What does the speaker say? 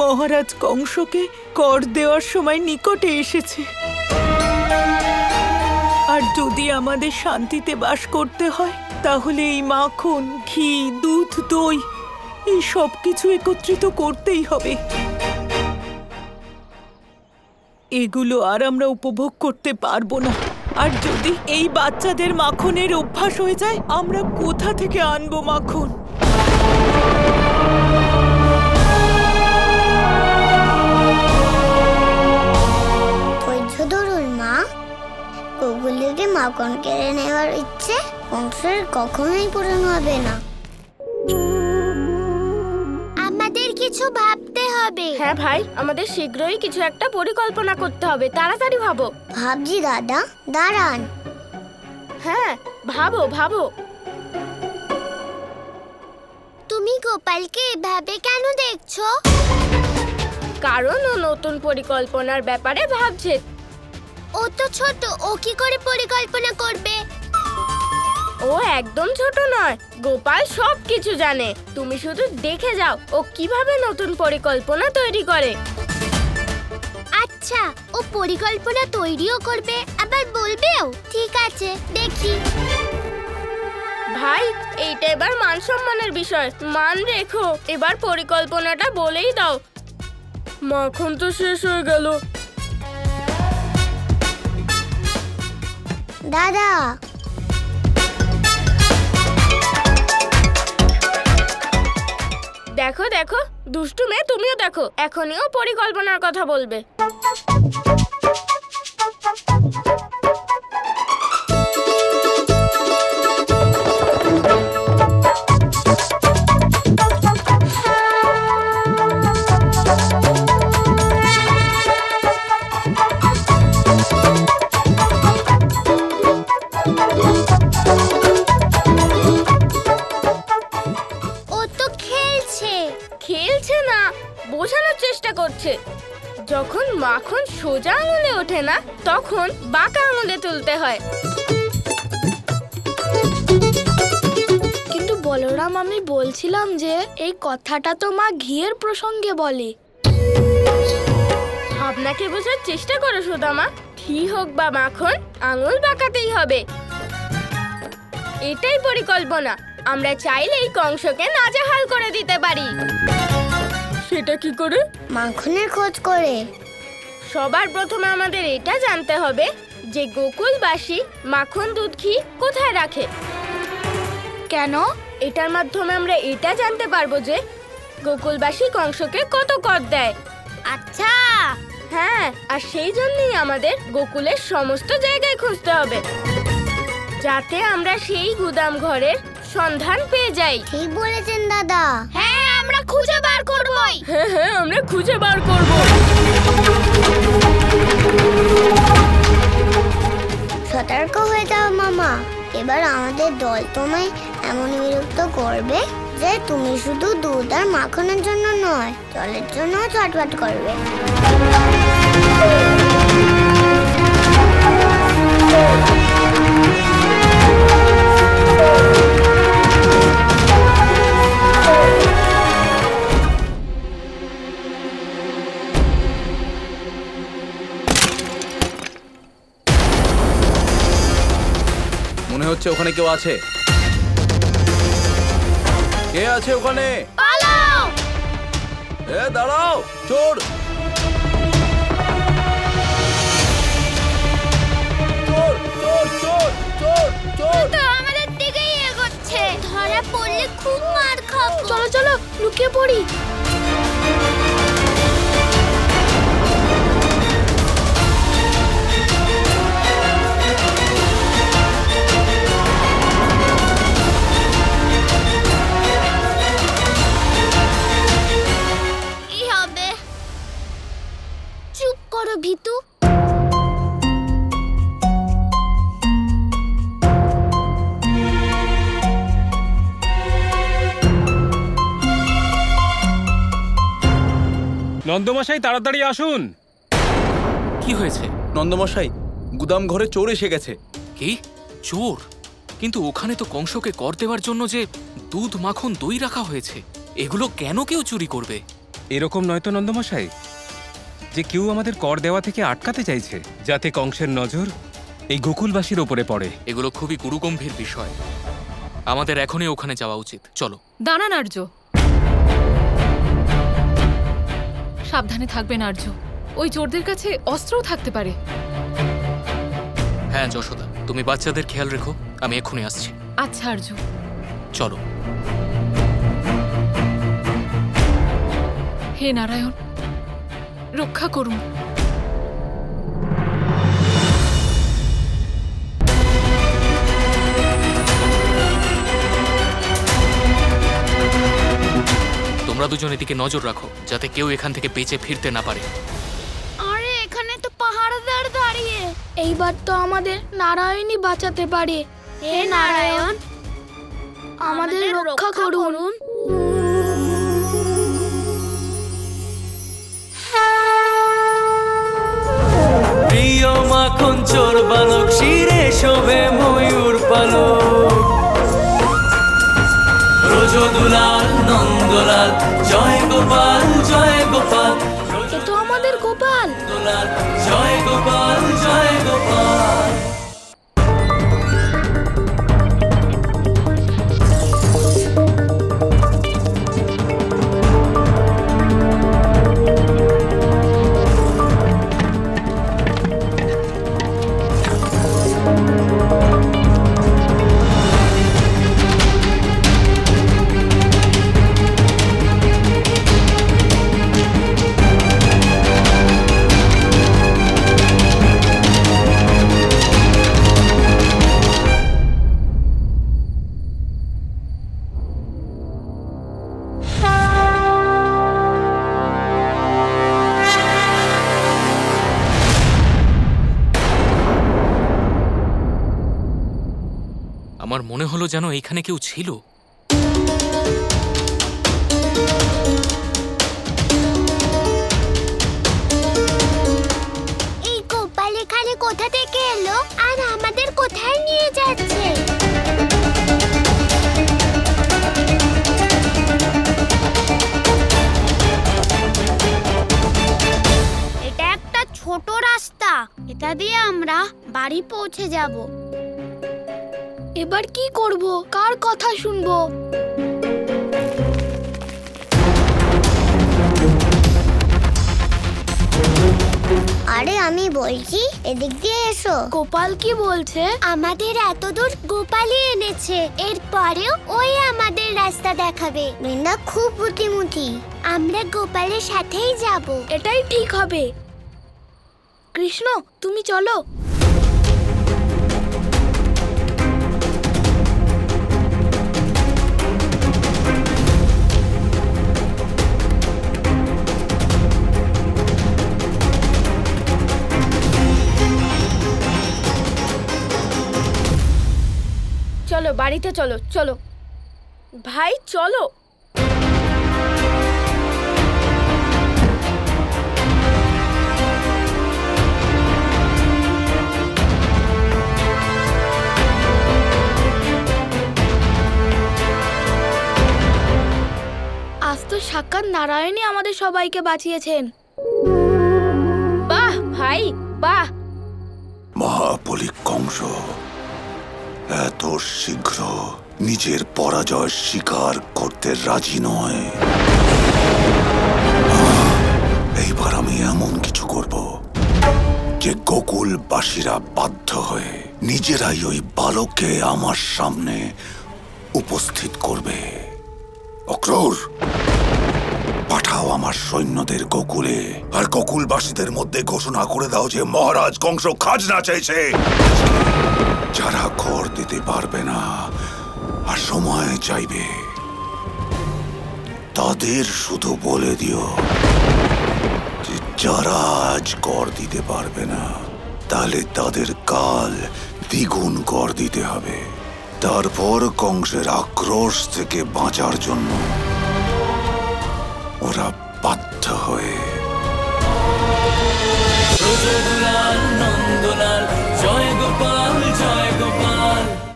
মহারাজ কংসকে কর দেওয়ার সময় নিকটে এসেছে। আর যদি আমাদের শান্তিতে বাস করতে হয় তাহলে এই মাখন, ঘি, দুধ, দই এই সব কিছু একত্রিত করতেই হবে। এগুলো আর আমরা উপভোগ করতে পারবো না। আর যদি এই বাচ্চাদের মাখনের অভ্যাস হয়ে যায়, আমরা কোথা থেকে আনবো মাখন? ধৈর্য ধরুন মা। ওগুলিকে মাখন কেড়ে নেওয়ার ইচ্ছে কংসের কখনোই পূরণ হবে না। আমাদের কিছু ভাবতে হবে। হ্যাঁ ভাই, আমাদের শীঘ্রই কিছু একটা পরিকল্পনা করতে হবে। তাড়াতাড়ি ভাবো। ভাবছি দাদা, দাঁড়ান। হ্যাঁ, ভাবো ভাবো। তুমি গোপালকে এভাবে কেন দেখছো? কারণ ও নতুন পরিকল্পনার ব্যাপারে ভাবছে। ও তো ছোট, ও কি করে পরিকল্পনা করবে? ও একদম ছোট নয়, গোপাল সব কিছু জানে। তুমি শুধু দেখে যাও ও কিভাবে নতুন পরিকল্পনা তৈরি করে। আচ্ছা, ও পরিকল্পনা তৈরিও করবে আবার বলবেও। ঠিক আছে, দেখি। ভাই, এইটা এবার মান সম্মানের বিষয়, মান রেখো। এবার পরিকল্পনাটা বলেই দাও। মাখন তো শেষ হয়ে গেল। দাদা, দেখো দেখো, দুষ্টু মেয়ে, তুমিও দেখো। এখনইও পরিকল্পনার কথা বলবে। খেলছে না, বোঝানোর চেষ্টা করছে। যখন মাখন সোজা আঙুলে ওঠে না, তখন বাঁকা আঙুলে তুলতে হয়। কিন্তু বলরাম, আমি বলছিলাম যে এই কথাটা তো মা ঘিয়ের প্রসঙ্গে বলে। ভাবনাকে বোঝার চেষ্টা করো সুদামা। ঘি হোক বা মাখন, আঙুল বাঁকাতেই হবে। এটাই পরিকল্পনা। আমরা চাইলেই কংসকে নাজেহাল করে দিতে পারি। সেটা কি করে? মাখনের খোঁজ করে। সবার প্রথমে আমাদের এটা জানতে হবে যে গোকুলবাসী মাখন, দুধ, ঘি কোথায় রাখে। কেন? এটার মাধ্যমে আমরা এটা জানতে পারবো যে গোকুলবাসী কংসকে কত কর দেয়। আচ্ছা। হ্যাঁ, আর সেই জন্যই আমাদের গোকুলের সমস্ত জায়গায় খুঁজতে হবে, যাতে আমরা সেই গুদাম ঘরের সন্ধান পেয়ে যাই। ঠিক বলেছেন দাদা। হ্যাঁ, আমরা খুঁজে বার করবই। হ্যাঁ হ্যাঁ, আমরা খুঁজে বার করব। সতর্ক হয়ে যাও মামা। এবার আমাদের দল তোমায় এমন বিরক্ত করবে যে তুমি শুধু দুধ আর মাখনের জন্য নয়, জলের জন্য ছটফট করবে। মনে হচ্ছে ওখানে কেউ আছে। কে আছে ওখানে? পালাও! এ দাঁড়াও, চোর! চোর চোর চোর চোর চোর! তো আমাদের দিকেই এগোচ্ছে। ধরা পড়লে খুব মার খাবো। চলো চলো, লুকিয়ে পড়ি। ভিতু, নন্দমশাই, তাড়াতাড়ি আসুন। কি হয়েছে? নন্দমশাই, গুদাম ঘরে চোর এসে গেছে। কি? চোর? কিন্তু ওখানে তো কংসকে কর দেওয়ার জন্য যে দুধ, মাখন, দই রাখা হয়েছে, এগুলো কেন কেউ চুরি করবে? এরকম নয়তো নন্দমশাই যে কেউ আমাদের কর দেওয়া থেকে আটকাতে চাইছে, যাতে কংসের নজর এই গোকুলবাসীর ওপরে পড়ে। এগুলো খুবই গুরুগম্ভীর বিষয়। আমাদের এখনই ওখানে যাওয়া উচিত। চলো। দাঁড়ান আর্য, সাবধানে থাকবেন আর্য। ওই চোরদের কাছে অস্ত্রও থাকতে পারে। হ্যাঁ যশোদা, তুমি বাচ্চাদের খেয়াল রেখো, আমি এক্ষুনি আসছি। আচ্ছা আর্য, চলো। হে নারায়ণ, রক্ষা করুন। তোমরা দুজন এদিকে নজর রাখো, যাতে কেউ এখান থেকে বেঁচে ফিরতে না পারে। আরে এখানে তো পাহাড়দার দাঁড়িয়ে, এইবার তো আমাদের নারায়ণই বাঁচাতে পারে। হে নারায়ণ, আমাদের রক্ষা করুন। প্রিয় মাখন চোর বালক, শিরে শোভে ময়ূর পালক। ব্রজদুলাল নন্দলাল, জয় গোপাল জয় গোপাল। এ তো আমাদের গোপাল। জয় গোপাল জয় গোপাল। আমার মনে হলো যেন এইখানে কেউ ছিল। এই গোপাল এখানে কোথা থেকে এলো আর আমাদের কোথায় নিয়ে যাচ্ছে? এটা একটা ছোট রাস্তা, এটা দিয়ে আমরা বাড়ি পৌঁছে যাব। এবার কি করব? কার কথা শুনবো? আরে আমি বলছি, এদিক দিয়ে এসো। গোপাল কি বলছে? আমাদের এত দূর গোপালই এনেছে, এরপরেও ওই আমাদের রাস্তা দেখাবে। বৃন্দা খুব বুদ্ধিমতী, আমরা গোপালের সাথেই যাব। এটাই ঠিক হবে। কৃষ্ণ, তুমি চলো। চলো বাড়িতে চলো, চলো ভাই চলো। আজ তো সাক্ষাৎ নারায়ণই আমাদের সবাইকে বাঁচিয়েছেন। বাহ ভাই বাহ। মহাবলী কংস এত শীঘ্র নিজের পরাজয় স্বীকার করতে রাজি নয়। এইবার আমি এমন কিছু করব যে গোকুলবাসীরা বাধ্য হয়ে নিজেরাই ওই বালককে আমার সামনে উপস্থিত করবে। অক্রূর, পাঠাও আমার সৈন্যদের গোকুলে, আর গোকুলবাসীদের মধ্যে ঘোষণা করে দাও যে মহারাজ কংস খাজনা চাইছে। যারা কর দিতে পারবে না আর সময় চাইবে, তাদের শুধু বলে দিও যে যারা আজ কর দিতে পারবে না, তাহলে তাদের কাল দ্বিগুণ কর দিতে হবে। তারপর কংসের আক্রোশ থেকে বাঁচার জন্য ওরা বাধ্য হয়ে